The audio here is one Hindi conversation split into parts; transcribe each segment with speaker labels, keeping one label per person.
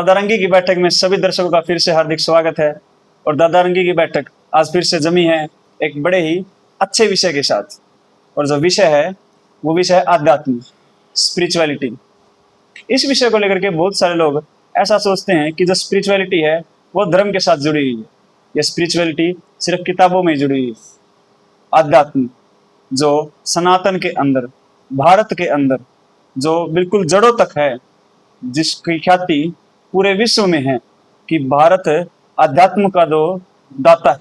Speaker 1: दादा रंगी की बैठक में सभी दर्शकों का फिर से हार्दिक स्वागत है। और दादा रंगी की बैठक आज फिर से जमी है एक बड़े ही अच्छे विषय के साथ। और जो विषय है वो विषय है आध्यात्म, स्पिरिचुअलिटी। इस विषय को लेकर के बहुत सारे लोग ऐसा सोचते हैं कि जो स्पिरिचुअलिटी है वो धर्म के साथ जुड़ी हुई है, या स्पिरिचुअलिटी सिर्फ किताबों में जुड़ी हुई है। आध्यात्म जो सनातन के अंदर, भारत के अंदर जो बिल्कुल जड़ों तक है, जिसकी ख्याति पूरे विश्व में है कि भारत अध्यात्म का जो दाता है।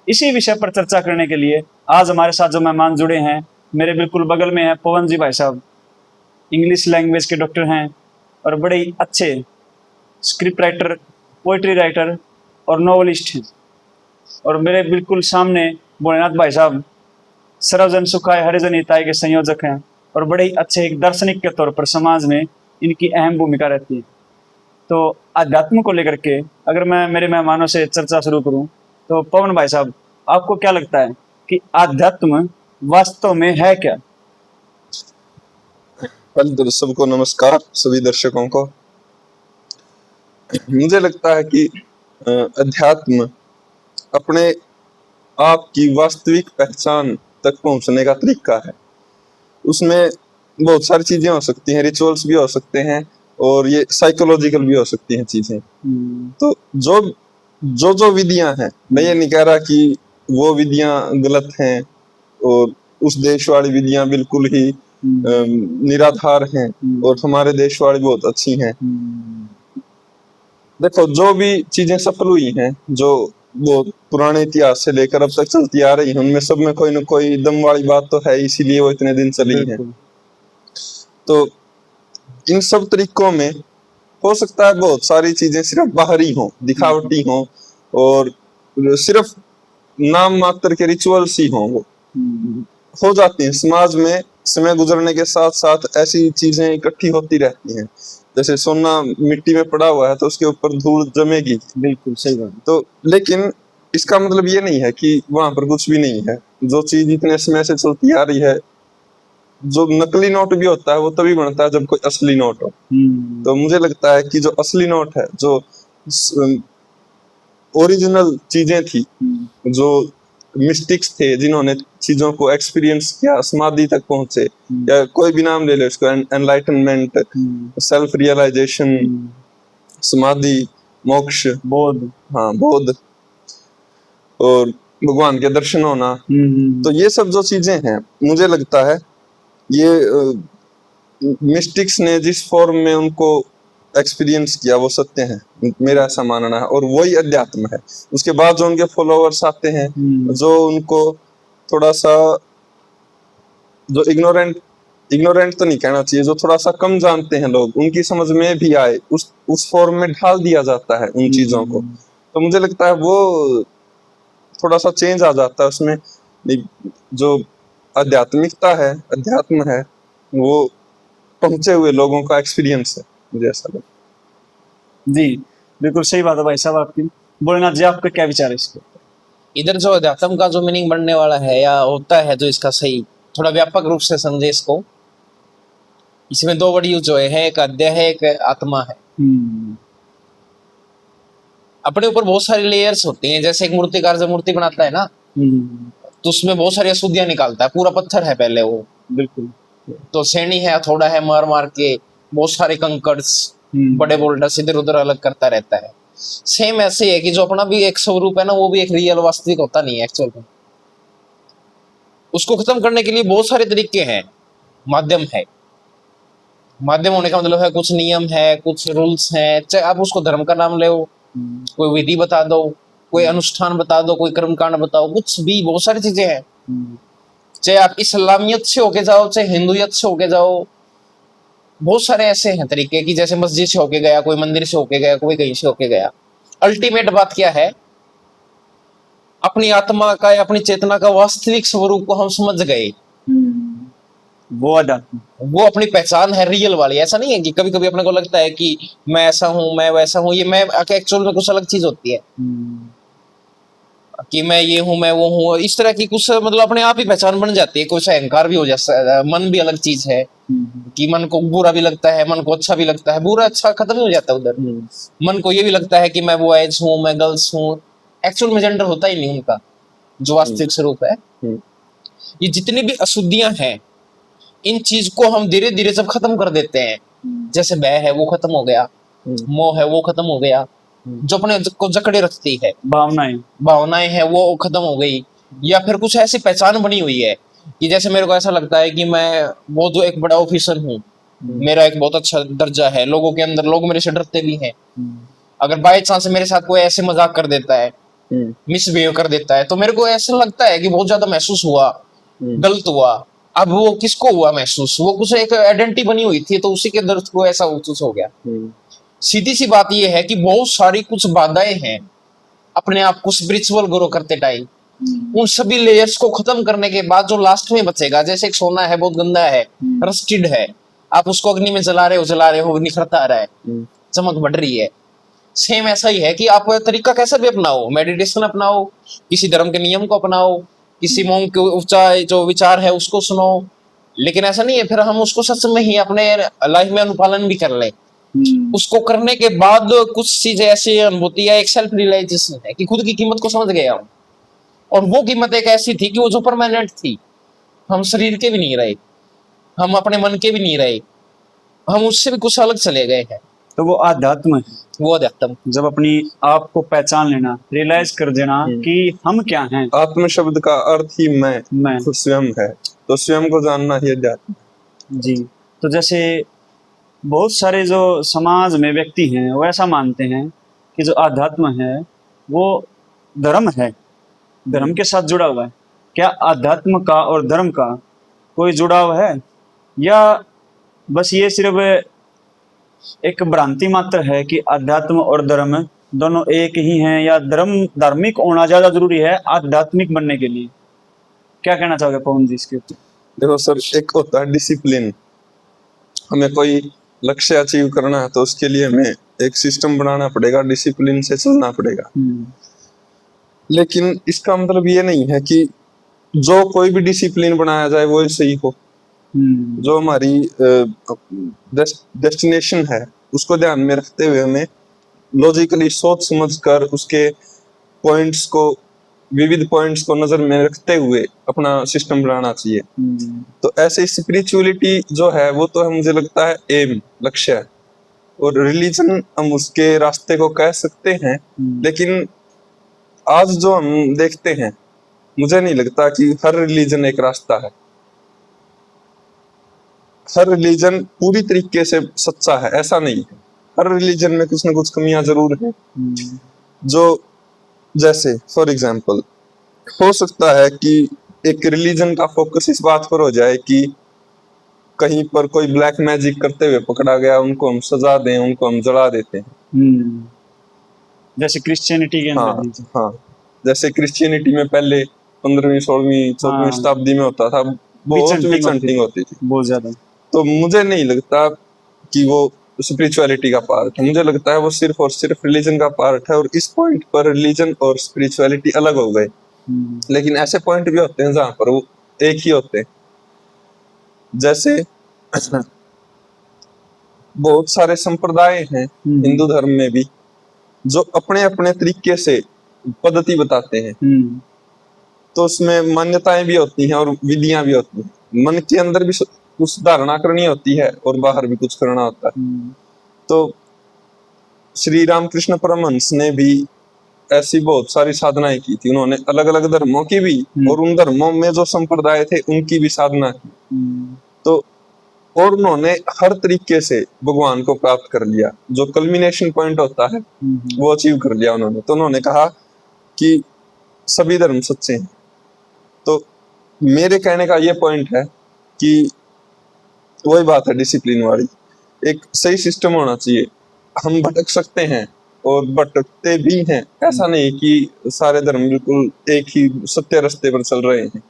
Speaker 1: इसी विषय पर चर्चा करने के लिए आज हमारे साथ जो मेहमान जुड़े हैं, मेरे बिल्कुल बगल में है पवन जी भाई साहब। इंग्लिश लैंग्वेज के डॉक्टर हैं और बड़े ही अच्छे स्क्रिप्ट राइटर, पोइट्री राइटर और नॉवलिस्ट हैं। और मेरे बिल्कुल सामने भोलेनाथ भाई साहब सर्वजन सुखाय हरिजन हिताय के संयोजक हैं और बड़े ही अच्छे एक दार्शनिक के तौर पर समाज में इनकी अहम भूमिका रहती है। तो अध्यात्म को लेकर के अगर मैं मेरे मेहमानों से चर्चा शुरू करूं तो पवन भाई साहब, आपको क्या लगता है कि अध्यात्म वास्तव में है क्या?
Speaker 2: पहले सबको नमस्कार, सभी दर्शकों को। मुझे लगता है कि अध्यात्म अपने आप की वास्तविक पहचान तक पहुंचने का तरीका है। उसमें बहुत सारी चीजें हो सकती हैं, रिचुअल्स भी हो सकते हैं और ये साइकोलॉजिकल भी हो सकती हैं चीजें। तो जो विधियां हैं, मैं ये नहीं कह रहा कि वो विधियां गलत हैं और उस देश वाली विधियां बिल्कुल ही निराधार हैं और हमारे देश वाली बहुत अच्छी हैं। देखो, जो भी चीजें सफल हुई हैं, जो बहुत पुराने इतिहास से लेकर अब तक चलती आ रही हैं, उनमें सब में कोई न कोई दम वाली बात तो है, इसीलिए वो इतने दिन चली है। तो इन सब तरीकों में हो सकता है बहुत सारी चीजें सिर्फ बाहरी हों, दिखावटी हों और सिर्फ नाम मात्र के रिचुअल्स ही हों। वो हो जाती हैं समाज में, समय गुजरने के साथ साथ ऐसी चीजें इकट्ठी होती रहती हैं। जैसे सोना मिट्टी में पड़ा हुआ है तो उसके ऊपर धूल जमेगी।
Speaker 1: बिल्कुल सही बात।
Speaker 2: तो लेकिन इसका मतलब ये नहीं है कि वहां पर कुछ भी नहीं है। जो चीज इतने समय से चलती आ रही है, जो नकली नोट भी होता है वो तभी बनता है जब कोई असली नोट हो। तो मुझे लगता है कि जो असली नोट है, जो ओरिजिनल चीजें थी, जो मिस्टिक्स थे जिन्होंने चीजों को एक्सपीरियंस किया, समाधि तक पहुंचे, या कोई भी नाम ले लो इसको, एनलाइटनमेंट, सेल्फ रियलाइजेशन, समाधि, मोक्ष,
Speaker 1: बोध,
Speaker 2: हाँ बोध और भगवान के दर्शन होना। तो ये सब जो चीजें हैं, मुझे लगता है ये मिस्टिक्स ने जिस फॉर्म में उनको एक्सपीरियंस किया वो सत्य है, मेरा ऐसा मानना है। और वही अध्यात्म है। उसके बाद जो उनके फॉलोअर्स आते हैं, जो उनको थोड़ा सा, जो इग्नोरेंट तो नहीं कहना चाहिए, जो थोड़ा सा कम जानते हैं लोग, उनकी समझ में भी आए, उस फॉर्म में ढाल दिया जाता है उन चीजों को। तो मुझे लगता है वो थोड़ा सा चेंज आ जाता है उसमें। जो आध्यात्मिकता है, अध्यात्म है, वो पहुंचे हुए लोगों का एक्सपीरियंस है, मुझे ऐसा लगता।
Speaker 1: जी बिल्कुल सही बात है भाई साहब आपकी। भोलेनाथ जी, आपका क्या विचार है इसके?
Speaker 3: इधर जो अध्यात्म का जो मीनिंग बनने वाला है या होता है, जो इसका सही थोड़ा व्यापक रूप से समझे इसको, इसमें दो वर्ड यूज हुए हैं, एक अध्याय है, एक आत्मा है। अपने ऊपर बहुत सारी लेयर्स होती हैं। जैसे एक मूर्तिकार जब मूर्ति बनाता है ना, तो उसमें बहुत सारी अशुद्धियां निकालता है। पूरा पत्थर है पहले वो,
Speaker 1: बिल्कुल,
Speaker 3: तो सेनी है, थोड़ा है, मार मार के बहुत सारे कंकर्स, बड़े बोल्डर्स इधर उधर अलग करता रहता है। सेम ऐसे ही है कि जो अपना भी एक स्वरूप है ना, वो भी एक रियल वास्तविक होता नहीं है एक्चुअल में। उसको खत्म करने के लिए बहुत सारे तरीके हैं, माध्यम है। माध्यम होने का मतलब है कुछ नियम है, कुछ रूल्स हैं। चाहे आप उसको धर्म का नाम ले, कोई विधि बता दो, कोई अनुष्ठान बता दो, कोई कर्मकांड बताओ, कुछ भी, बहुत सारी चीजें हैं। चाहे आप इस्लामियत से होके जाओ, चाहे हिंदुयत से होके जाओ, बहुत सारे ऐसे हैं तरीके कि जैसे मस्जिद से होके गया, कोई मंदिर से होके गया, कोई कहीं से होके गया। अल्टीमेट बात क्या है? अपनी आत्मा का या अपनी चेतना का वास्तविक स्वरूप को हम समझ गए,
Speaker 1: वो अध्यात्म,
Speaker 3: वो अपनी पहचान है रियल वाली। ऐसा नहीं है कि कभी कभी अपने को लगता है कि मैं ऐसा हूं, मैं वैसा हूं, ये मैं एक्चुअल में कुछ अलग चीज होती है। कि मैं ये हूँ, मैं वो हूँ, इस तरह की कुछ मतलब अपने आप ही पहचान बन जाती है। कुछ अहंकार भी हो जाता है। मन भी अलग चीज है कि मन को बुरा भी लगता है, मन को अच्छा भी लगता है, बुरा अच्छा खत्म ही हो जाता है उधर। मन को ये भी लगता है कि मैं बॉयज हूँ, मैं गर्ल्स हूँ। एक्चुअल में जेंडर होता ही नहीं उनका, जो वास्तविक स्वरूप है। ये जितनी भी अशुद्धियां हैं, इन चीज को हम धीरे धीरे सब खत्म कर देते हैं। जैसे भय है वो खत्म हो गया, मोह है वो खत्म हो गया, जो अपने को जकड़े रखती है भावनाएं है वो खत्म हो गई। या फिर कुछ ऐसी पहचान बनी हुई है कि जैसे मेरे को ऐसा लगता है कि मैं बहुत एक बड़ा ऑफिसर हूँ, मेरा एक बहुत अच्छा दर्जा है लोगों के अंदर, लोग मेरे से डरते भी हैं। अगर बाई चांस मेरे साथ कोई ऐसे मजाक कर देता है, मिसबिहेव कर देता है, तो मेरे को ऐसा लगता है कि बहुत ज्यादा महसूस हुआ, गलत हुआ। अब वो किसको हुआ महसूस, वो कुछ एक आइडेंटिटी बनी हुई थी, तो उसी के दर्द को ऐसा महसूस हो गया। सीधी सी बात ये है कि बहुत सारी कुछ बाधाएं हैं अपने आप को स्पिरिचुअल ग्रो करते टाइम। उन सभी लेयर्स को खत्म करने के बाद जो लास्ट में बचेगा, जैसे एक सोना है, बहुत गंदा है, रस्टेड है, आप उसको अग्नि में जला रहे हो, निखरता आ रहा है, चमक बढ़ रही है। सेम ऐसा ही है कि आप तरीका कैसा भी अपनाओ, मेडिटेशन अपनाओ, किसी धर्म के नियम को अपनाओ, किसी मोंग के उपचार जो विचार है उसको सुनो, लेकिन ऐसा नहीं है फिर हम उसको सच में ही अपने लाइफ में अनुपालन भी कर ले। उसको करने के बाद कुछ चीजें ऐसी अनुभूति है, एक सेल्फ रियलाइजेशन है कि खुद की कीमत को समझ गया हूँ। और वो कीमत एक ऐसी थी कि वो जो परमानेंट थी, हम शरीर के भी नहीं रहे, हम अपने मन के भी नहीं रहे, हम उससे भी कुछ अलग चले गए हैं।
Speaker 1: तो वो आध्यात्म है,
Speaker 3: वो अध्यात्म,
Speaker 1: जब अपनी आप को पहचान लेना, रियलाइज कर देना कि हम क्या हैं।
Speaker 2: आत्म शब्द का अर्थ ही मैं तो स्वयं है, तो स्वयं को जानना ही अध्यात्म।
Speaker 1: जी, तो जैसे बहुत सारे जो समाज में व्यक्ति हैं वो ऐसा मानते हैं कि जो आध्यात्म है वो धर्म है, धर्म के साथ जुड़ा हुआ है। क्या आध्यात्म का और धर्म का कोई जुड़ाव है, या बस ये सिर्फ एक भ्रांति मात्र है कि अध्यात्म और धर्म दोनों एक ही हैं, या धर्म धार्मिक होना ज्यादा जरूरी है आध्यात्मिक बनने के लिए? क्या कहना चाहोगे पवन जी इसके ऊपर?
Speaker 2: देखो सर, एक होता है डिसिप्लिन। हमें कोई लक्ष्य अचीव करना है तो उसके लिए हमें एक सिस्टम बनाना पड़ेगा, डिसिप्लिन से चलना पड़ेगा। लेकिन इसका मतलब ये नहीं है कि जो कोई भी डिसिप्लिन बनाया जाए वो सही हो। जो हमारी डेस्टिनेशन है उसको ध्यान में रखते हुए हमें लॉजिकली सोच समझ कर उसके पॉइंट्स को, विविध पॉइंट्स को नजर में रखते हुए अपना सिस्टम बनाना चाहिए। तो ऐसे स्पिरिचुअलिटी जो है वो तो मुझे लगता है एम, लक्ष्य है, और रिलीजन हम उसके रास्ते को कह सकते हैं। लेकिन आज जो हम देखते हैं, मुझे नहीं लगता कि हर रिलीजन एक रास्ता है, हर रिलीजन पूरी तरीके से सच्चा है, ऐसा नहीं है। हर रिलीजन में कुछ ना कुछ कमियां जरूर है। जो जैसे फॉर एग्जांपल हो सकता है कि एक रिलीजन का फोकस इस बात पर हो जाए कि कहीं पर कोई ब्लैक मैजिक करते हुए पकड़ा गया, उनको हम सजा दें, उनको हम जला देते हैं।
Speaker 1: जैसे क्रिश्चियनिटी के अंदर।
Speaker 2: हाँ, जैसे क्रिश्चियनिटी में पहले 15वीं 16वीं 14वीं शताब्दी में होता था, बहुत विचंटिंग होती थी,
Speaker 1: बहुत ज्यादा।
Speaker 2: तो मुझे नहीं लगता कि वो स्पिरिचुअलिटी का पार्ट है, मुझे लगता है वो सिर्फ और सिर्फ रिलीजन का पार्ट है। और इस पॉइंट पर रिलीजन और स्पिरिचुअलिटी अलग हो गए। लेकिन ऐसे पॉइंट भी होते हैं जहां पर वो एक ही होते हैं। जैसे बहुत सारे संप्रदाय हैं हिंदू धर्म में भी जो अपने अपने तरीके से पद्धति बताते हैं। तो उसमें मान्यताएं भी होती हैं और विधियां भी होती हैं। मन के अंदर भी कुछ धारणा करनी होती है और बाहर भी कुछ करना होता है। तो श्री रामकृष्ण परमहंस ने भी ऐसी बहुत सारी साधनाएं की थी। उन्होंने अलग अलग धर्मों की भी और उन धर्मों में जो संप्रदाय थे उनकी भी साधना की। तो और उन्होंने हर तरीके से भगवान को प्राप्त कर लिया, जो कल्मिनेशन पॉइंट होता है वो अचीव कर लिया उन्होंने। तो उन्होंने कहा कि सभी धर्म सच्चे हैं। तो मेरे कहने का ये पॉइंट है कि वही बात है डिसिप्लिन वाली, एक सही सिस्टम होना चाहिए। हम भटक सकते हैं और भटकते भी हैं, ऐसा नहीं कि सारे धर्म बिल्कुल एक ही सत्य रास्ते पर चल रहे हैं।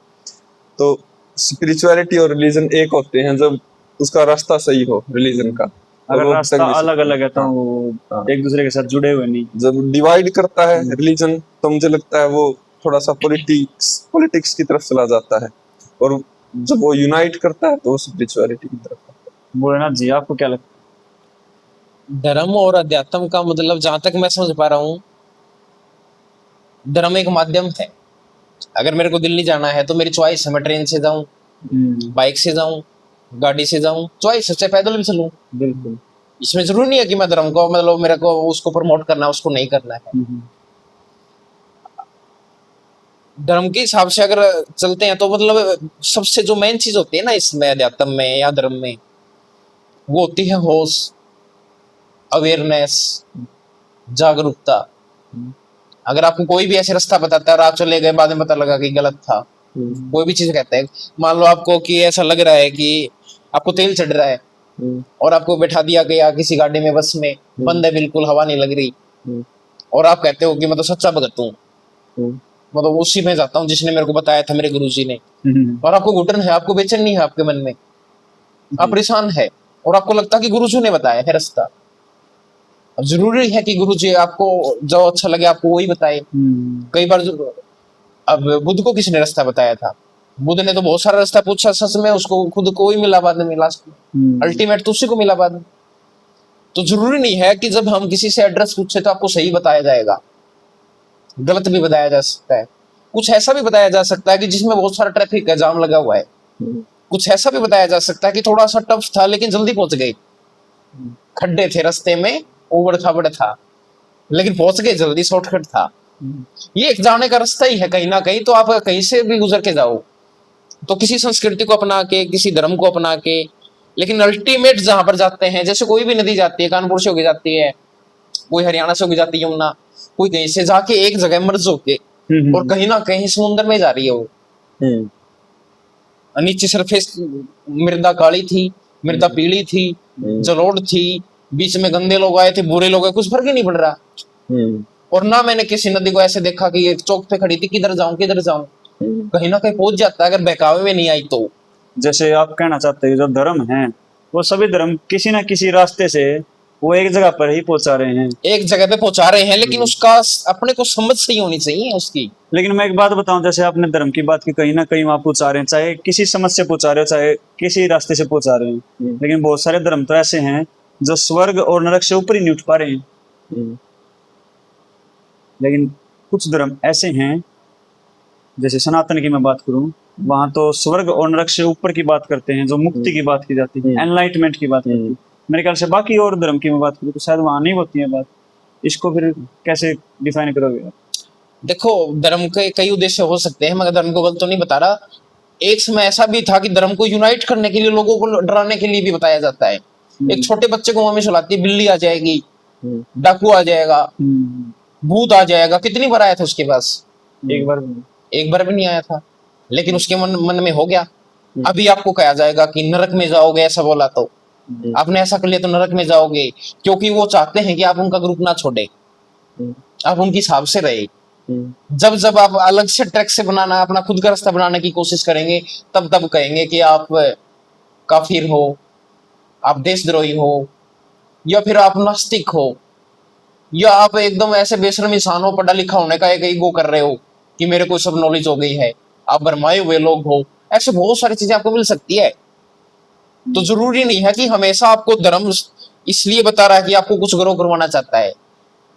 Speaker 2: तो स्पिरिचुअलिटी और रिलीजन एक होते हैं जब उसका रास्ता सही हो रिलीजन का।
Speaker 1: अगर रास्ता अलग अलग है तो वो एक दूसरे के साथ जुड़े हुए नहीं।
Speaker 2: जब डिवाइड करता है रिलीजन तो मुझे लगता है वो थोड़ा सा पॉलिटिक्स की तरफ चला जाता है, और जब वो यूनाइट करता है तो वो स्पिरिचुअलिटी की तरफ आता
Speaker 1: भोलेनाथ जी आपको क्या लगता
Speaker 3: धर्म और अध्यात्म का मतलब जहां तक मैं समझ पा रहा हूँ, धर्म एक माध्यम है। अगर मेरे को दिल्ली जाना है तो मेरी चॉइस है, मैं ट्रेन से जाऊं,
Speaker 1: है?
Speaker 3: बाइक से जाऊं, गाड़ी से जाऊं, चॉइस है, चाहे पैदल भी चलूं।
Speaker 1: बिल्कुल।
Speaker 3: इसमें जरूरी नहीं है कि मैं धर्म को मतलब मेरे को उसको प्रमोट करना है, उसको नहीं करना है। धर्म के हिसाब से अगर चलते हैं तो मतलब सबसे जो मेन चीज होती है ना इसमें, अध्यात्म में या धर्म में, वो होती है होश, अवेयरनेस, जागरूकता। अगर आपको कोई भी ऐसे रास्ता बताता है और आप चले गए, बाद में पता लगा कि गलत था,
Speaker 2: है।
Speaker 3: कोई भी चीज कहते हैं, मान लो आपको कि ऐसा लग रहा है कि आपको तेल चढ़ रहा है और आपको बैठा दिया गया किसी गाड़ी में, बस में बंद है बिल्कुल, हवा नहीं लग रही, और आप कहते हो कि मैं तो सच्चा भगत हूँ, मतलब उसी में जाता हूँ जिसने मेरे को बताया था, मेरे गुरुजी ने, और आपको घुटन है, आपको बेचैनी है आपके मन में, आप परेशान है, और आपको लगता है कि गुरुजी ने बताया है रास्ता। अब जरूरी है कि गुरुजी आपको जो अच्छा लगे आपको वही बताए। कई बार अब बुद्ध को किसने रास्ता बताया था? बुद्ध ने तो बहुत सारा रास्ता पूछा, सच में उसको खुद को ही मिला बाद में, लास्ट में अल्टीमेट तो उसी को मिला बाद में। तो जरूरी नहीं है कि जब हम किसी से एड्रेस पूछे तो आपको सही बताया जाएगा, गलत भी बताया जा सकता है। कुछ ऐसा भी बताया जा सकता है कि जिसमें बहुत सारा ट्रैफिक का जाम लगा हुआ है, कुछ ऐसा भी बताया जा सकता है कि थोड़ा सा टफ था लेकिन जल्दी पहुंच गए, खड्डे थे रास्ते में, उबड़ खाबड़ था, लेकिन पहुंच गए जल्दी, शॉर्टकट था। ये एक जाने का रास्ता ही है कहीं ना कहीं, तो आप कहीं से भी गुजर के जाओ, तो किसी संस्कृति को अपना के, किसी धर्म को अपना के, लेकिन अल्टीमेट जहां पर जाते हैं, जैसे कोई भी नदी जाती है, कानपुर से होगी जाती है, कोई हरियाणा से होगी जाती है यमुना, कोई कहीं से जाके एक जगह मर्ज होके, और कहीं ना कहीं समुद्र में जा रही है वो। नीचे सरफेस मृदा काली थी, मृदा पीली थी, जलोढ़ थी, बीच में गंदे लोग आए थे, बुरे लोग आए, कुछ फर्क ही नहीं पड़ रहा। और ना मैंने किसी नदी को ऐसे देखा कि एक चौक पे खड़ी थी, किधर जाऊं किधर जाऊं, कहीं ना कहीं पहुंच जाता है अगर बहकावे में नहीं आई तो।
Speaker 1: जैसे आप कहना चाहते हैं जो धर्म है वो सभी धर्म किसी ना किसी रास्ते से वो एक जगह पर ही पहुंचा रहे हैं,
Speaker 3: एक जगह पे पहुंचा रहे हैं, लेकिन उसका अपने को समझ सही होनी चाहिए उसकी।
Speaker 1: लेकिन मैं एक बात बताऊं, जैसे आपने धर्म की बात की, कहीं ना कहीं वहां पहुंचा रहे हैं, चाहे किसी समझ से पहुंचा रहे हो, चाहे किसी रास्ते से पहुंचा रहे हैं, लेकिन बहुत सारे धर्म तो ऐसे हैं जो स्वर्ग और नरक से ऊपर ही नहीं उठ पा रहे हैं। लेकिन कुछ धर्म ऐसे हैं, जैसे सनातन की मैं बात करूं, वहां तो स्वर्ग और नरक से ऊपर की बात करते हैं, जो मुक्ति की बात की जाती है, एनलाइटमेंट की बात करती है। मेरे ख्याल से बाकी और धर्म की मैं बात करूं तो शायद वहां नहीं होती है बात। इसको फिर कैसे डिफाइन करोगे आप?
Speaker 3: देखो, धर्म के कई उद्देश्य हो सकते हैं, मगर धर्म को गलत तो नहीं बता रहा। एक समय ऐसा भी था कि धर्म को यूनाइट करने के लिए, लोगों को डराने के लिए भी बताया जाता है। एक छोटे बच्चे को मम्मी सुलाती है, बिल्ली आ जाएगी, डाकू आ जाएगा, भूत आ जाएगा, कितनी बार आया था उसके पास?
Speaker 1: एक बार
Speaker 3: भी नहीं आया था, लेकिन उसके मन में हो गया। अभी आपको कहा जाएगा कि नरक में जाओगे, ऐसा बोला तो आपने ऐसा कर लिया तो नरक में जाओगे, क्योंकि वो चाहते हैं कि आप उनका ग्रुप ना छोड़े, आप उनके हिसाब से रहे। जब जब आप अलग से ट्रैक से बनाना, अपना खुद का रास्ता बनाने की कोशिश करेंगे, तब तब कहेंगे कि आप काफिर हो, आप देशद्रोही हो, या फिर आप नास्तिक हो, या आप एकदम ऐसे बेशर्म इंसान हो, पढ़ा लिखा होने का एक ईगो कर रहे हो कि मेरे को सब नॉलेज हो गई है, आप भरमाए हुए लोग हो। ऐसे बहुत सारी चीजें आपको मिल सकती है। तो जरूरी नहीं है कि हमेशा आपको धर्म इसलिए बता रहा है कि आपको कुछ ग्रो करवाना चाहता है।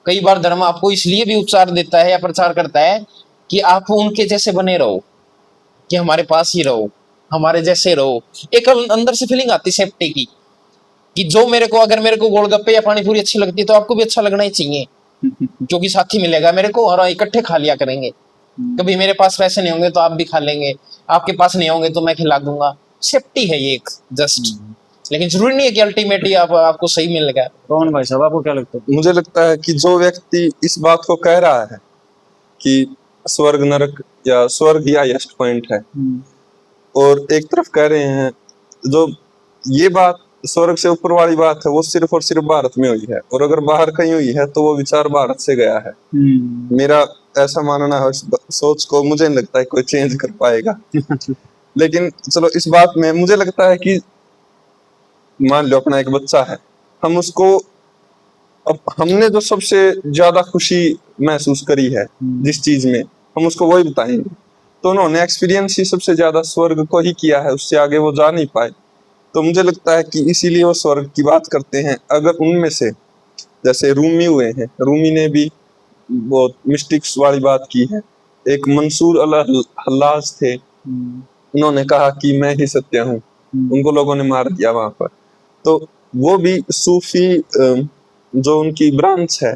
Speaker 3: कई बार धर्म आपको इसलिए भी उपचार देता है या प्रचार करता है कि आप उनके जैसे बने रहो, कि हमारे पास ही रहो, हमारे जैसे रहो। एक अंदर से फीलिंग आती सेफ्टी की, कि जो अगर मेरे को गोलगप्पे या पानी पूरी अच्छी लगती है तो आपको भी अच्छा लगना ही चाहिए, क्योंकि साथी मिलेगा मेरे को और इकट्ठे खा लिया करेंगे। कभी मेरे पास पैसे नहीं होंगे तो आप भी खा लेंगे, आपके पास नहीं होंगे तो मैं खिला दूंगा। सेफ्टी है ये एक जस्ट, लेकिन जरूरी नहीं है कि अल्टीमेटली आपको सही मिलेगा।
Speaker 1: कौन भाई साहब, आपको क्या लगता है?
Speaker 2: मुझे लगता है कि जो व्यक्ति इस बात को कह रहा है कि स्वर्ग नरक या स्वर्ग ही हाईएस्ट पॉइंट है, और एक तरफ कह रहे हैं जो ये बात स्वर्ग से ऊपर वाली बात है वो सिर्फ और सिर्फ भारत में हुई है, और अगर बाहर कहीं हुई है तो वो विचार भारत से गया है। मेरा ऐसा मानना है, इस सोच को मुझे नहीं लगता है कोई चेंज कर पाएगा। लेकिन चलो इस बात में मुझे लगता है कि मान लो अपना एक बच्चा है, हम उसको, अब हमने जो सबसे ज्यादा खुशी महसूस करी है जिस चीज में, हम उसको वही बताएंगे। तो उन्होंने एक्सपीरियंस ही सबसे ज्यादा स्वर्ग को ही किया है, उससे आगे वो जा नहीं पाए। तो मुझे लगता है कि इसीलिए वो स्वर्ग की बात करते हैं। अगर उनमें से जैसे रूमी हुए हैं, रूमी ने भी बहुत मिस्टिक्स वाली बात की है। एक मंसूर अल हल्लाज थे, उन्होंने कहा कि मैं ही सत्य हूँ, उनको लोगों ने मार दिया वहां पर। तो वो भी सूफी जो उनकी ब्रांच है,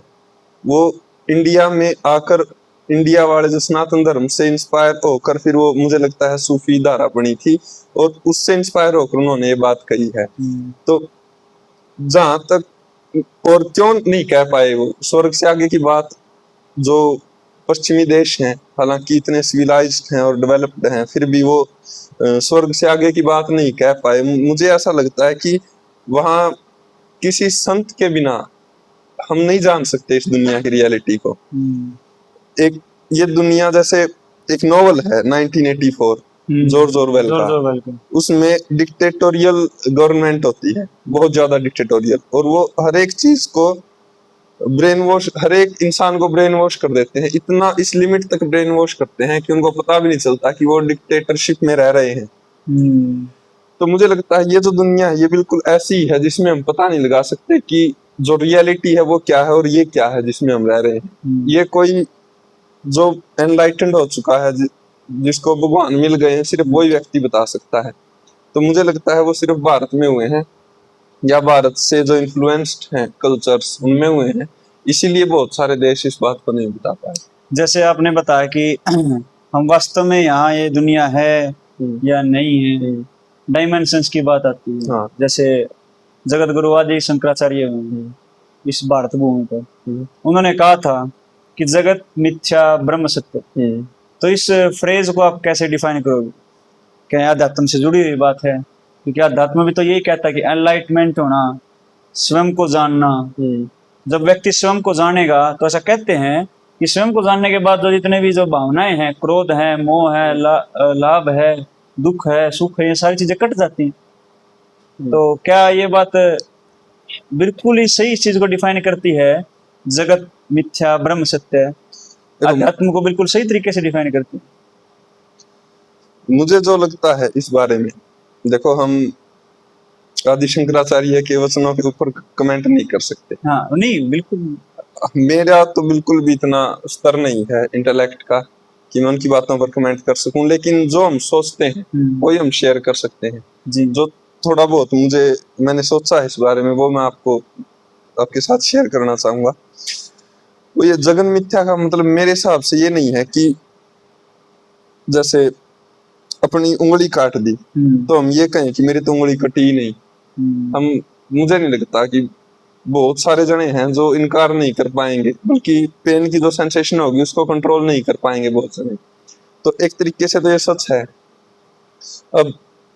Speaker 2: वो इंडिया में आकर इंडिया वाले जो सनातन धर्म से इंस्पायर होकर फिर वो मुझे लगता है सूफी धारा बनी थी, और उससे इंस्पायर होकर उन्होंने ये बात कही है। तो जहां तक, और क्यों नहीं कह पाए वो स्वर्ग से आगे की बात, जो पश्चिमी देश हैं हालांकि इतने सिविलाइज्ड हैं और डेवलप्ड हैं, फिर भी वो स्वर्ग से आगे की बात नहीं कह पाए। मुझे ऐसा लगता है कि वहाँ किसी संत के बिना हम नहीं जान सकते इस दुनिया की रियलिटी को। एक ये दुनिया जैसे एक नॉवल है 1984 जॉर्ज ऑरवेल का, उसमें डिक्टेटोरियल गवर्नमेंट होती है, बहुत ज्यादा डिक्टेटोरियल, और वो हर एक चीज को ब्रेन वॉश, हर एक इंसान को ब्रेन वॉश कर देते हैं। इतना इस लिमिट तक ब्रेन वॉश करते हैं कि उनको पता भी नहीं चलता कि वो डिक्टेटरशिप में रह रहे हैं। तो मुझे लगता है ये जो दुनिया है ये बिल्कुल ऐसी है जिसमें हम पता नहीं लगा सकते कि जो रियलिटी है वो क्या है और ये क्या है जिसमें हम रह रहे हैं। ये कोई जो एनलाइटेंड हो चुका है, जिसको भगवान मिल गए हैं, सिर्फ वही व्यक्ति बता सकता है। तो मुझे लगता है वो सिर्फ भारत में हुए हैं, या भारत से जो इन्फ्लुएंस्ड हैं कल्चर्स उनमें हुए हैं, इसीलिए बहुत सारे देश इस बात को नहीं बता पाए।
Speaker 1: जैसे आपने बताया कि हम वास्तव में यहाँ ये दुनिया है या नहीं है, डायमेंशंस की बात आती है।
Speaker 2: हाँ।
Speaker 1: जैसे जगत गुरु आदि शंकराचार्य हुए इस भारत भूमि पर, उन्होंने कहा था कि जगत मिथ्या ब्रह्म सत्य। तो इस फ्रेज को आप कैसे डिफाइन करोगे? क्या अध्यात्म से जुड़ी हुई बात है? क्योंकि अध्यात्म भी तो यही कहता है कि एनलाइटमेंट होना, स्वयं को जानना। जब व्यक्ति स्वयं को जानेगा तो ऐसा कहते हैं कि स्वयं को जानने के बाद जो जितने भी जो भावनाएं हैं, क्रोध है, मोह है, लाभ है, दुख है, सुख है, ये सारी चीजें कट जाती हैं। तो क्या ये बात बिल्कुल ही सही चीज को डिफाइन करती है? जगत मिथ्या ब्रह्म सत्य अध्यात्म को बिल्कुल सही तरीके से डिफाइन करती है।
Speaker 2: मुझे जो लगता है इस बारे में, देखो हम आदि शंकराचार्य के वचनों के ऊपर कमेंट नहीं कर सकते।
Speaker 1: हाँ, नहीं बिल्कुल,
Speaker 2: मेरा तो बिल्कुल भी इतना स्तर नहीं है इंटेलेक्ट का कि मैं उनकी बातों पर कमेंट कर सकूं, लेकिन जो हम सोचते हैं वही हम शेयर कर सकते हैं। जो थोड़ा बहुत मैंने सोचा है इस बारे में, वो मैं आपके साथ शेयर करना चाहूंगा। वो ये जगन मिथ्या का मतलब मेरे हिसाब से ये नहीं है कि जैसे अपनी उंगली काट दी तो हम ये कहें कि मेरी तो उंगली कटी ही नहीं। मुझे नहीं लगता कि बहुत सारे जने हैं जो इनकार नहीं कर पाएंगे, बल्कि पेन की जो सेंसेशन होगी उसको कंट्रोल नहीं कर पाएंगे बहुत जने। तो एक तरीके से तो ये सच है। अब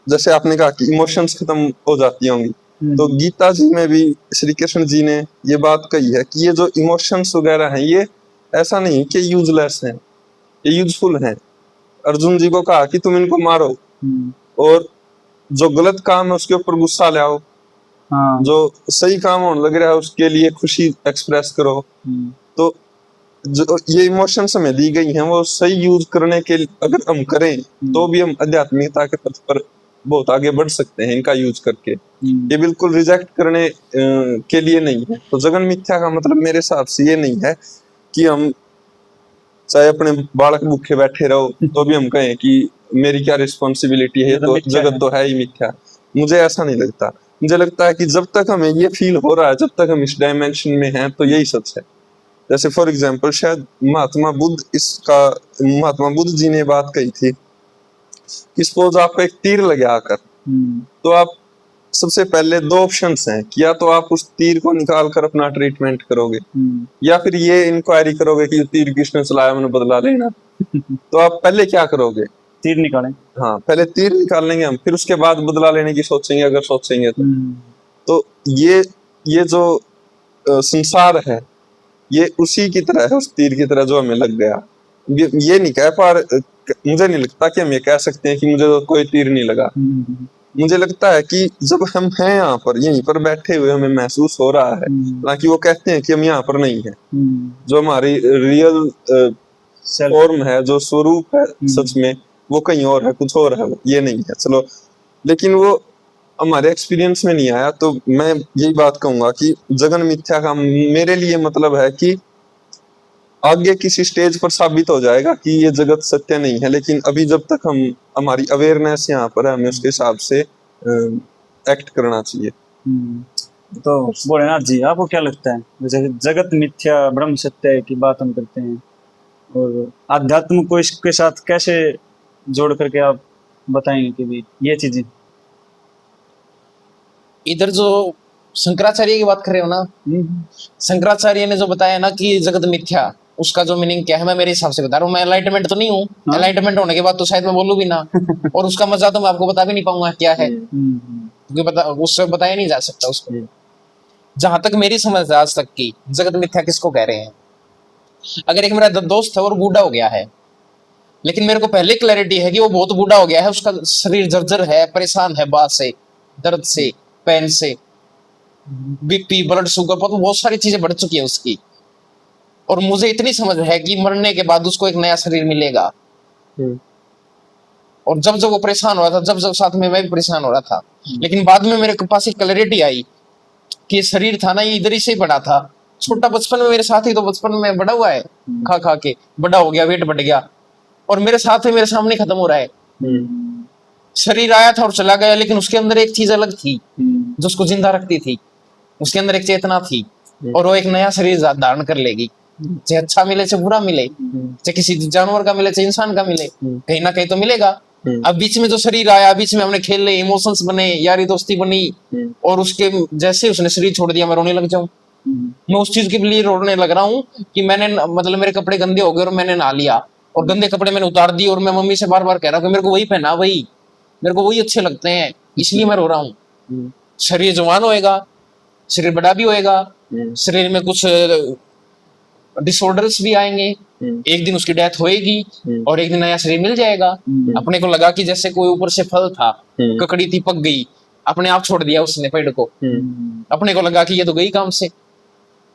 Speaker 2: जैसे आपने कहा कि इमोशंस खत्म हो जाती होंगी, तो गीता जी में भी श्री कृष्ण जी ने ये बात कही है कि ये जो इमोशंस वगैरह हैं ये ऐसा नहीं कि यूजलेस हैं, ये यूजफुल हैं। अर्जुन जी को कहा कि तुम इनको मारो और जो गलत काम है उसके ऊपर गुस्सा ले आओ, जो सही काम होने लग रहा है उसके लिए खुशी एक्सप्रेस करो। तो जो ये इमोशंस हमें दी गई हैं वो सही यूज करने के अगर हम करें तो भी हम आध्यात्मिकता के पथ पर बहुत आगे बढ़ सकते हैं इनका यूज करके। ये बिल्कुल रिजेक्ट करने के लिए नहीं है। तो जगन मिथ्या का मतलब मेरे हिसाब से ये नहीं है कि हम चाहे अपने बालक भूखे बैठे रहो तो भी हम कहें कि मेरी क्या रिस्पॉन्सिबिलिटी है, तो जगत तो है ही मिथ्या। मुझे ऐसा नहीं लगता। मुझे लगता है कि जब तक हमें ये फील हो रहा है, जब तक हम इस डायमेंशन में हैं, तो यही सच है। जैसे फॉर एग्जांपल शायद महात्मा बुद्ध जी ने बात कही थी कि सपोज आपको एक तीर लगे आकर, तो आप सबसे पहले दो ऑप्शंस हैं कि या तो आप उस तीर को निकाल कर अपना ट्रीटमेंट करोगे या फिर ये इंक्वायरी करोगे कि तीर किसने चलाया, मैंने बदला लेना। तो आप पहले क्या करोगे?
Speaker 1: तीर निकालें।
Speaker 2: हाँ, पहले तीर निकाल लेंगे हम, फिर उसके बाद बदला लेने की सोचेंगे अगर सोचेंगे तो ये जो संसार है ये उसी की तरह है, उस तीर की तरह जो हमें लग गया। ये नहीं कह पा रहे, मुझे नहीं लगता कि हम ये कह सकते हैं कि मुझे तो कोई तीर नहीं लगा। मुझे लगता है कि जब हम हैं यहाँ पर, यहीं पर बैठे हुए हमें महसूस हो रहा है, हालांकि वो कहते हैं कि हम यहाँ पर नहीं है। जो हमारी रियल
Speaker 1: सेल्फ
Speaker 2: फॉर्म है, जो स्वरूप है सच में, वो कहीं और है, कुछ और है, ये नहीं है। चलो, लेकिन वो हमारे एक्सपीरियंस में नहीं आया। तो मैं यही बात कहूंगा कि जगन मिथ्या का मेरे लिए मतलब है कि आगे किसी स्टेज पर साबित हो जाएगा कि ये जगत सत्य नहीं है, लेकिन अभी जब तक हमारी अवेयरनेस यहाँ पर है, हमें उसके हिसाब से एक्ट करना चाहिए।
Speaker 1: तो भोलेनाथ जी, आपको क्या लगता है, जैसे जगत मिथ्या ब्रह्म सत्य की बात हम करते हैं, और आध्यात्म को इसके साथ कैसे जोड़ करके आप बताएंगे कि भी ये चीजें?
Speaker 3: इधर जो शंकराचार्य की बात कर रहे हो ना, शंकराचार्य ने जो बताया ना कि जगत मिथ्या, उसका जो मीनिंग क्या है, मैं मेरे हिसाब से बता रहा हूँ। मैं एनलाइटमेंट तो नहीं हूँ, एनलाइटमेंट होने के बाद तो शायद मैं बोलूँ भी ना, और उसका मजा तो मैं आपको बता भी नहीं पाऊंगा क्या है, क्योंकि बता उससे बताया नहीं जा सकता उसको। जहां तक मेरी समझ है आज तक की, जगत मिथ्या किसको कह रहे हैं? अगर एक मेरा दोस्त है और बूढ़ा हो गया है, लेकिन मेरे को पहले क्लैरिटी है कि वो बहुत बूढ़ा हो गया है, उसका शरीर जर्जर है, परेशान है, बात से, दर्द से, पेन से, बीपी, ब्लड शुगर, बहुत सारी चीजें बढ़ चुकी है उसकी, और मुझे इतनी समझ है कि मरने के बाद उसको एक नया शरीर मिलेगा। और जब जब वो परेशान हो रहा था, जब जब साथ में मैं भी परेशान हो रहा था, लेकिन बाद में मेरे पास एक क्लैरिटी आई कि ये शरीर था ना, ये इधर ही से ही बड़ा था। छोटा बचपन में मेरे साथ ही तो बचपन में बड़ा हुआ है, खा खा के बड़ा हो गया, वेट बढ़ गया, और मेरे साथ ही मेरे सामने खत्म हो रहा है। शरीर आया था और चला गया, लेकिन उसके अंदर एक चीज अलग थी जो उसको जिंदा रखती थी। उसके अंदर एक चेतना थी, और वो एक नया शरीर धारण कर लेगी, चाहे अच्छा मिले चाहे बुरा मिले, चाहे किसी जानवर का मिले चाहे इंसान का मिले, कहीं ना कहीं तो मिलेगा। अब बीच में जो शरीर आया, बीच में हमने खेले, इमोशंस बने, यारी दोस्ती बनी, और उसके जैसे उसने शरीर छोड़ दिया, मैं रोने लग जाऊं। मैं उस चीज के लिए रोने लग रहा हूँ कि मैंने, मतलब मेरे कपड़े गंदे हो गए और मैंने नहा लिया, और गंदे कपड़े मैंने उतार दिए, और मैं मम्मी से बार बार कह रहा हूँ कि मेरे को वही पहना, वही मेरे को वही अच्छे लगते हैं, इसलिए मैं रो रहा हूँ। शरीर जवान होएगा, शरीर बड़ा भी होएगा, शरीर में कुछ डिसऑर्डर्स भी आएंगे, एक दिन उसकी डेथ होएगी, और एक दिन नया शरीर मिल जाएगा। अपने को लगा कि जैसे कोई ऊपर से फल था, ककड़ी थी, पक गई, अपने आप छोड़ दिया उसने पेड़ को, अपने को लगा कि ये तो गई काम से,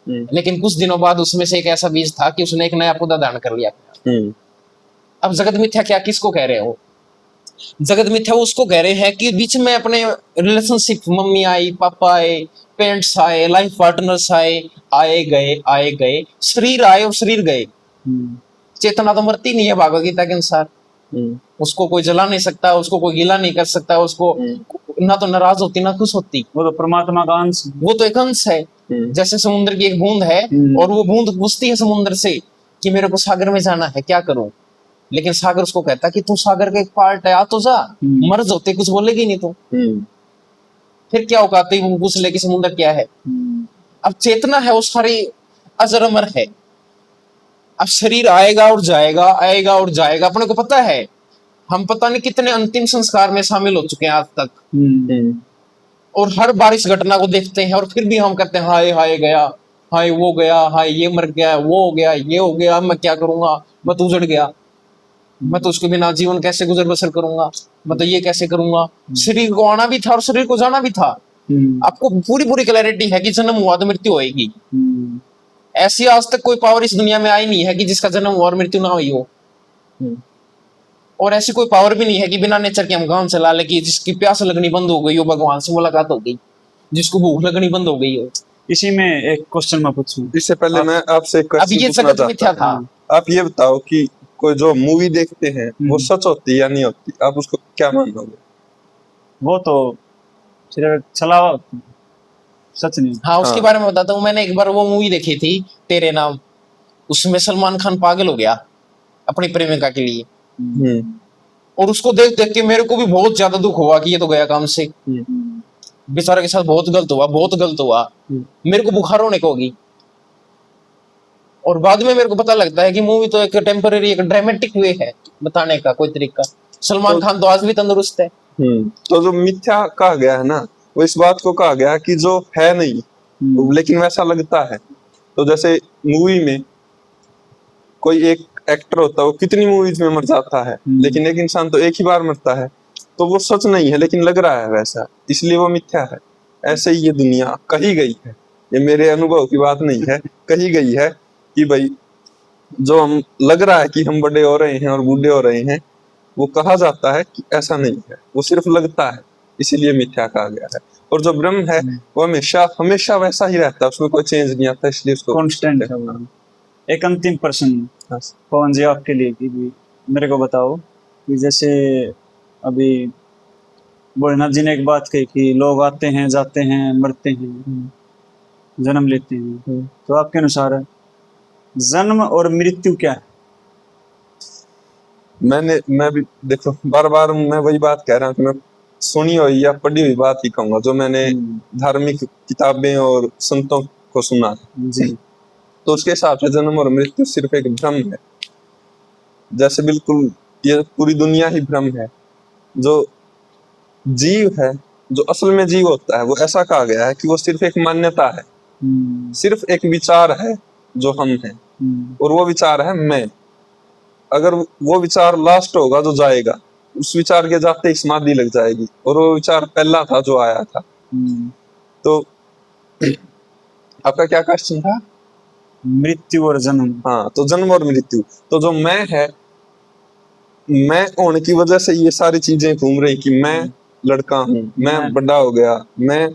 Speaker 3: लेकिन कुछ दिनों बाद उसमें से एक ऐसा बीज था कि उसने एक नया पौधा धारण कर लिया। अब जगत मिथ्या क्या किसको कह रहे हो? जगत मिथ्या उसको कह रहे हैं कि बीच में अपने रिलेशनशिप, मम्मी आई, पापा आए, पेरेंट्स आए, लाइफ पार्टनर्स आए, आए गए, शरीर आए और शरीर गए। चेतना तो मरती नहीं है भागवत गीता के अनुसार, उसको कोई जला नहीं सकता, उसको कोई गीला नहीं कर सकता, उसको ना तो नाराज होती ना खुश होती,
Speaker 1: वो तो परमात्मा का अंश,
Speaker 3: वो तो एक अंश है। जैसे समुद्र की एक बूंद है, और वो बूंद पूछती है समुद्र से कि मेरे को सागर में जाना है, क्या करूं? लेकिन सागर उसको कहता कि तू सागर का एक पार्ट है, आ तो जा, मर्ज होते कुछ बोलेगी नहीं तू, फिर क्या औकात है वो पूछ ले कि समुद्र क्या है? अब चेतना है वो सारी अजर अमर है। अब शरीर आएगा और जाएगा, आएगा और जाएगा, अपने को पता है। हम पता नहीं कितने अंतिम संस्कार में शामिल हो चुके हैं आज तक, और हर बार इस घटना को देखते हैं, और फिर भी हम कहते हैं हाय हाय गया, हाय वो गया, हाय ये मर गया, वो हो गया, ये हो गया, मैं क्या करूंगा, मैं तो उजड़ गया, मैं तो उसके बिना जीवन कैसे गुजर बसर करूंगा, मैं तो ये कैसे करूंगा। शरीर को आना भी था और शरीर को जाना भी था। आपको पूरी पूरी क्लैरिटी है कि जन्म हुआ तो मृत्यु होएगी। ऐसी आज तक कोई पावर इस दुनिया में आई नहीं है कि जिसका जन्म हुआ और मृत्यु ना हुई हो, और ऐसी कोई पावर भी नहीं है कि बिना नेचर के हम काम चला ले, कि जिसकी प्यास लगनी बंद हो गई हो, भगवान से मुलाकात हो गई, जिसको भूख लगनी बंद हो गई हो।
Speaker 1: इसी में एक क्वेश्चन मैं पूछूं,
Speaker 2: इससे पहले मैं आपसे एक
Speaker 3: अब
Speaker 2: क्वेश्चन
Speaker 3: ये
Speaker 2: पूछना
Speaker 3: जगत मिथ्या
Speaker 2: चाहता
Speaker 3: था।
Speaker 2: हूं। आप ये बताओ कि कोई जो मूवी देखते हैं वो सच होती है या नहीं होती, आप उसको क्या मानोगे?
Speaker 1: वो तो सिर्फ छलावा होती है, सच नहीं।
Speaker 3: हाँ, उसके बारे में बताता हूँ। मैंने एक बार वो मूवी देखी थी, तेरे नाम। उसमें सलमान खान पागल हो गया अपनी प्रेमिका के लिए, और उसको देख देख के मेरे को भी बहुत ज्यादा दुख हुआ कि ये तो गया काम से, बेचारे के साथ बहुत गलत हुआ, बहुत गलत हुआ। मेरे को बुखार होने को होगी, और बाद में मेरे को पता लगता है कि मूवी तो एक टेम्पररी, एक ड्रामेटिक वे है बताने का कोई तरीका। सलमान खान तो आज भी तंदुरुस्त है।
Speaker 2: तो जो मिथ्या कहा गया है ना, वो इस बात को कहा गया कि जो है नहीं लेकिन वैसा लगता है। तो जैसे मूवी में कोई एक एक्टर होता है, वो कितनी मूवीज में मर जाता है, लेकिन एक इंसान तो एक ही बार मरता है, तो वो सच नहीं है लेकिन लग रहा है वैसा, इसलिए वो मिथ्या है। ऐसे ही ये दुनिया कही गई है, ये मेरे अनुभव की बात नहीं है, कही गई है कि भाई जो हम लग रहा है कि हम बड़े हो रहे हैं और बूढ़े हो रहे हैं, वो कहा जाता है कि ऐसा नहीं है, वो सिर्फ लगता है, इसीलिए मिथ्या कहा गया है। और जो ब्रह्म है वो हमेशा हमेशा वैसा ही रहता है, उसमें कोई चेंज नहीं आता, इसलिए उसको
Speaker 1: कांस्टेंट है वो। एक अंतिम प्रश्न
Speaker 2: हाँ।
Speaker 1: पवन जी आपके लिए कि भी मेरे को बताओ कि जैसे अभी भोलेनाथ जी ने एक बात कही कि लोग आते हैं, जाते हैं, मरते हैं, जन्म लेते हैं, तो आपके अनुसार जन्म और मृत्यु क्या है?
Speaker 2: मैं भी देखो, बार बार मैं वही बात कह रहा हूँ कि मैं सुनी हुई या पढ़ी हुई बात ही कहूंगा, जो मैंने धार्मिक किताबें और संतों को सुना है
Speaker 1: जी।
Speaker 2: तो उसके हिसाब से जन्म और मृत्यु सिर्फ एक भ्रम है। जैसे बिल्कुल ये पूरी दुनिया ही भ्रम है। जो जीव है, जो असल में जीव होता है, वो ऐसा कहा गया है कि वो सिर्फ एक मान्यता है, सिर्फ एक विचार है जो हम हैं, और वो विचार है मैं। अगर वो विचार लास्ट होगा जो जाएगा, उस विचार के जाते ही समाधि लग जाएगी, और वो विचार पहला था जो आया था। तो आपका क्या क्वेश्चन था?
Speaker 1: मृत्यु और जन्म।
Speaker 2: हाँ, तो जन्म और मृत्यु। तो जो मैं है, मैं होने की वजह से ये सारी चीजें घूम रही कि मैं लड़का हूँ, मैं बड़ा हो गया, मैं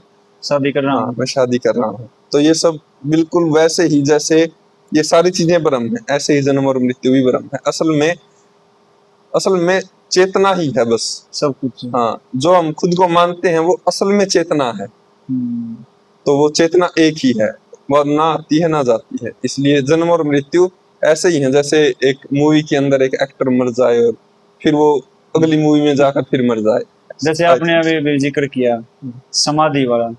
Speaker 1: शादी कर रहा हूँ,
Speaker 2: मैं शादी कर रहा हूँ। तो ये सब बिल्कुल वैसे ही जैसे ये सारी चीजें भ्रम है, ऐसे ही जन्म और मृत्यु भी भ्रम है। असल में चेतना ही है बस
Speaker 1: सब कुछ।
Speaker 2: हाँ, जो हम खुद को मानते हैं वो असल में चेतना है। तो वो चेतना एक ही है, वो ना आती है ना जाती है। इसलिए जन्म और मृत्यु ऐसे ही है जैसे एक मूवी के अंदर एक एक्टर मर जाए और फिर वो अगली मूवी में जाकर फिर मर जाए।
Speaker 1: जैसे आपने अभी जिक्र किया समाधि वाला,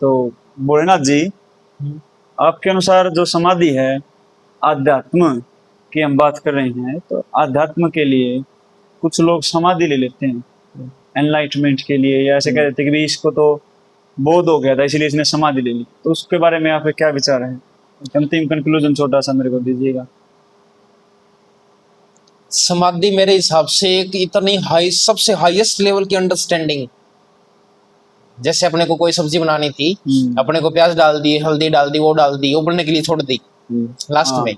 Speaker 1: तो भोलेनाथ जी आपके अनुसार जो समाधि है, आध्यात्म की हम बात कर रहे हैं, तो आध्यात्म के लिए कुछ लोग समाधि ले लेते हैं एनलाइटमेंट के लिए, या ऐसे कह देते हैं कि भी इसको तो बोध हो गया था इसलिए इसने समाधि ले ली। तो उसके बारे में आपके क्या विचार है? अंतिम कंक्लूजन छोटा सा मेरे को दीजिएगा।
Speaker 3: समाधि मेरे हिसाब से एक इतनी हाई, सबसे हाईएस्ट लेवल की अंडरस्टैंडिंग। जैसे अपने को कोई सब्जी बनानी थी, अपने को प्याज डाल दी, हल्दी डाल दी, वो डाल दी, उबलने के लिए छोड़ दी, लास्ट में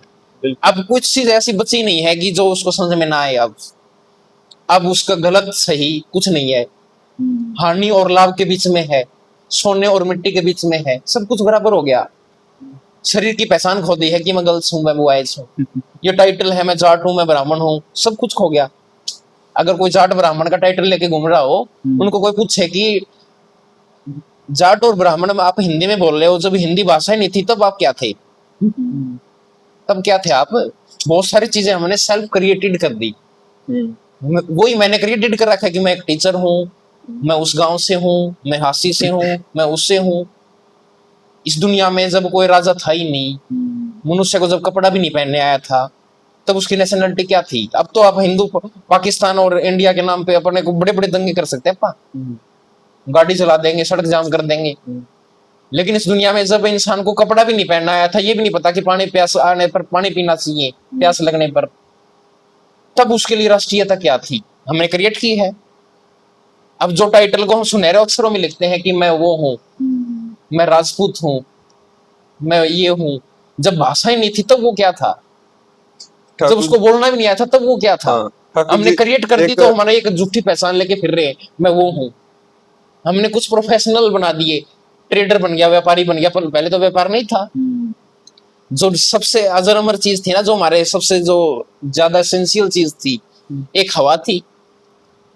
Speaker 3: अब कुछ चीज ऐसी बची नहीं है कि जो उसको समझ में ना आए। अब उसका गलत सही कुछ नहीं है, हानि और लाभ के बीच में है, सोने और मिट्टी के बीच में है, सब कुछ बराबर हो गया। शरीर की पहचान खो दी है कि मैं गलत हूँ, मैं मुआइज हूँ। ये टाइटल है, मैं जाट हूँ, मैं ब्राह्मण हूँ, सब कुछ खो गया। अगर कोई जाट ब्राह्मण का टाइटल लेके घूम रहा हो, उनको कोई पूछे कि जाट और ब्राह्मण में आप हिंदी में बोल रहे हो, जब हिंदी भाषा ही नहीं थी तब आप क्या थे? तब क्या थे आप? बहुत सारी चीजें हमने सेल्फ क्रिएटेड कर दी। वही मैंने क्रिएटेड कर रखा है कि मैं एक टीचर हूँ, मैं उस गांव से हूँ, मैं हासी से हूँ, मैं उससे हूँ। इस दुनिया में जब कोई राजा था ही नहीं, मनुष्य को जब कपड़ा भी नहीं पहनने आया था, तब उसकी नेशनलिटी क्या थी? अब तो आप हिंदू पाकिस्तान और इंडिया के नाम पे अपने को बड़े बड़े दंगे कर सकते हैं, गाड़ी चला देंगे, सड़क जाम कर देंगे। लेकिन इस दुनिया में जब इंसान को कपड़ा भी नहीं पहनना आया था, ये भी नहीं पता कि पानी प्यास आने पर पानी पीना चाहिए, प्यास लगने पर, तब उसके लिए राष्ट्रीयता क्या थी? हमने क्रिएट की है। अब जो टाइटल को हम सुनहरे अक्षरों में लिखते हैं कि मैं वो हूँ, मैं राजपूत हूँ, मैं ये हूँ, जब भाषा ही नहीं थी तब वो क्या था? जब उसको बोलना भी नहीं आया था तब वो क्या था? हमने क्रिएट कर दी तो हमारा एक झूठी पहचान लेके फिर रहे, मैं वो हूँ। हमने कुछ प्रोफेशनल बना दिए, ट्रेडर बन गया, व्यापारी बन गया, पर पहले तो व्यापार नहीं था। जो सबसे अजर अमर चीज थी ना, जो हमारे सबसे जो ज्यादा एसेंशियल चीज थी, एक हवा थी,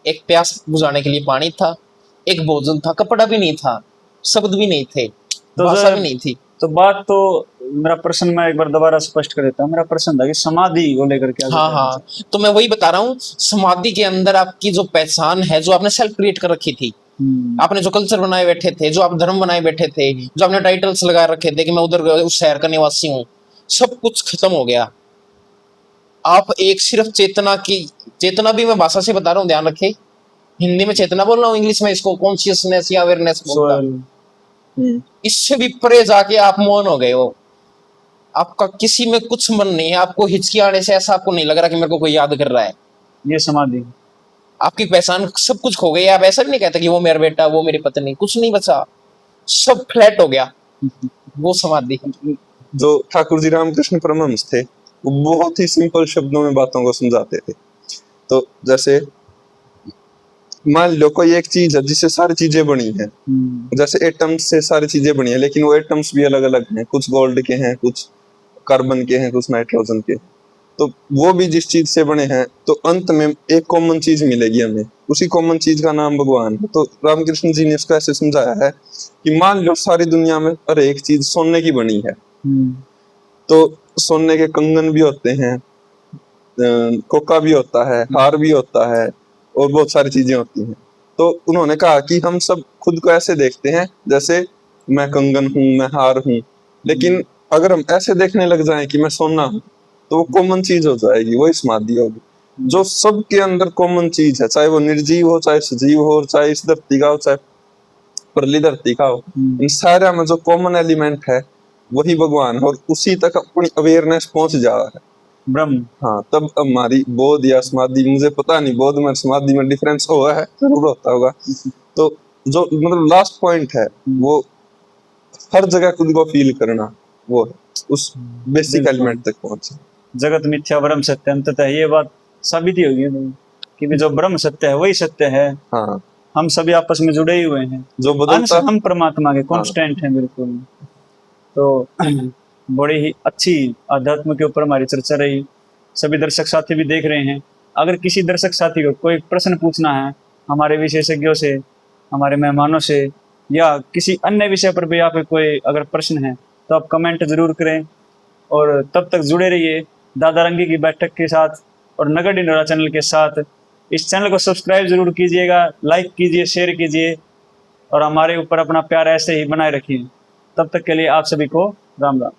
Speaker 3: एक प्यास बुझाने के लिए पानी था, एक भोजन था, कपड़ा भी नहीं था, शब्द भी नहीं थे, भाषा भी नहीं थी।
Speaker 1: तो बात तो मेरा प्रश्न मैं एक बार दोबारा स्पष्ट कर देता हूँ। मेरा प्रश्न था कि समाधि को लेकर क्या?
Speaker 3: हाँ, तो मैं वही बता रहा हूँ, समाधि के अंदर आपकी जो पहचान है, जो आपने सेल्फ क्रिएट कर रखी थी, आपने जो कल्चर बनाए बैठे थे, जो आप धर्म बनाए बैठे थे, जो आपने टाइटल्स लगा रखे थे कि मैं उधर उस शहर का निवासी हूँ, सब कुछ खत्म हो गया। आप एक सिर्फ चेतना की, चेतना भी मैं भाषा से बता रहा हूँ, ध्यान रखे, हिंदी में चेतना बोल रहा हूँ, इंग्लिश में इसको कॉन्शियसनेस या अवेयरनेस बोलता हूँ। इससे भी परे जाके आप मौन हो गए हो, आपका किसी में कुछ मन नहीं है, आपको हिचकी आने से ऐसा आपको नहीं लग रहा कि मेरे को कोई याद कर रहा है।
Speaker 1: ये समाधि,
Speaker 3: आपकी पहचान सब कुछ खो गई। आप ऐसा भी नहीं कहते कि वो मेरा बेटा, वो मेरी पत्नी, कुछ नहीं बचा, सब फ्लैट हो गया। वो समाधि।
Speaker 2: जो ठाकुर जी रामकृष्ण परमहंस थे, वो बहुत ही सिंपल शब्दों में बातों को समझाते थे। तो जैसे मान लो कोई एक चीज है जिससे सारी चीजें बनी हैं, जैसे एटम्स से सारी चीजें बनी है, लेकिन वो एटम्स भी अलग अलग हैं, कुछ गोल्ड के हैं, कुछ कार्बन के हैं, कुछ नाइट्रोजन के। तो वो भी जिस चीज से बने हैं, तो अंत में एक कॉमन चीज मिलेगी हमें, उसी कॉमन चीज का नाम भगवान है। तो रामकृष्ण जी ने इसको ऐसे समझाया है कि मान लो सारी दुनिया में हर एक चीज सोने की बनी है, तो सोने के कंगन भी होते हैं, कोका भी होता है, हार भी होता है, और बहुत सारी चीजें होती हैं। तो उन्होंने कहा कि हम सब खुद को ऐसे देखते हैं जैसे मैं कंगन हूँ, मैं हार हूँ, लेकिन अगर हम ऐसे देखने लग जाएं कि मैं सोना हूँ, तो वो कॉमन चीज हो जाएगी, वही समाधि होगी। जो सबके अंदर कॉमन चीज है, चाहे वो निर्जीव हो, चाहे सजीव हो, चाहे इस धरती का हो, चाहे परली धरती का हो, इन सारा में जो कॉमन एलिमेंट है वही भगवान है, और उसी तक अपनी अवेयरनेस पहुंच जा रहा है
Speaker 1: ब्रह्म।
Speaker 2: हाँ, तब हमारी बोध या समाधि, मुझे पता नहीं बोध में समाधि में डिफरेंस हुआ है, जरूर होता होगा। तो जो मतलब लास्ट पॉइंट है, वो हर जगह खुद को फील करना, वो है उस बेसिक एलिमेंट तक पहुंचे।
Speaker 1: जगत मिथ्या ब्रह्म सत्य, अंततः ये बात साबित ही होगी कि जो ब्रह्म सत्य है वही सत्य है।
Speaker 2: हाँ,
Speaker 1: हम सभी आपस में जुड़े ही हुए हैं,
Speaker 2: जो
Speaker 1: अंश
Speaker 2: बदलता
Speaker 1: हम परमात्मा के कांस्टेंट हैं, बिल्कुल। तो बड़ी ही अच्छी आध्यात्म के ऊपर हमारी चर्चा रही। सभी दर्शक साथी भी देख रहे हैं। अगर किसी दर्शक साथी को कोई प्रश्न पूछना है हमारे विशेषज्ञों से, हमारे मेहमानों से, या किसी अन्य विषय पर भी आपके कोई अगर प्रश्न है, तो आप कमेंट जरूर करें। और तब तक जुड़े रहिए दादा रंगी की बैठक के साथ और नगर ढिंढोरा चैनल के साथ। इस चैनल को सब्सक्राइब जरूर कीजिएगा, लाइक कीजिए, शेयर कीजिए, और हमारे ऊपर अपना प्यार ऐसे ही बनाए रखिए। तब तक के लिए आप सभी को राम राम।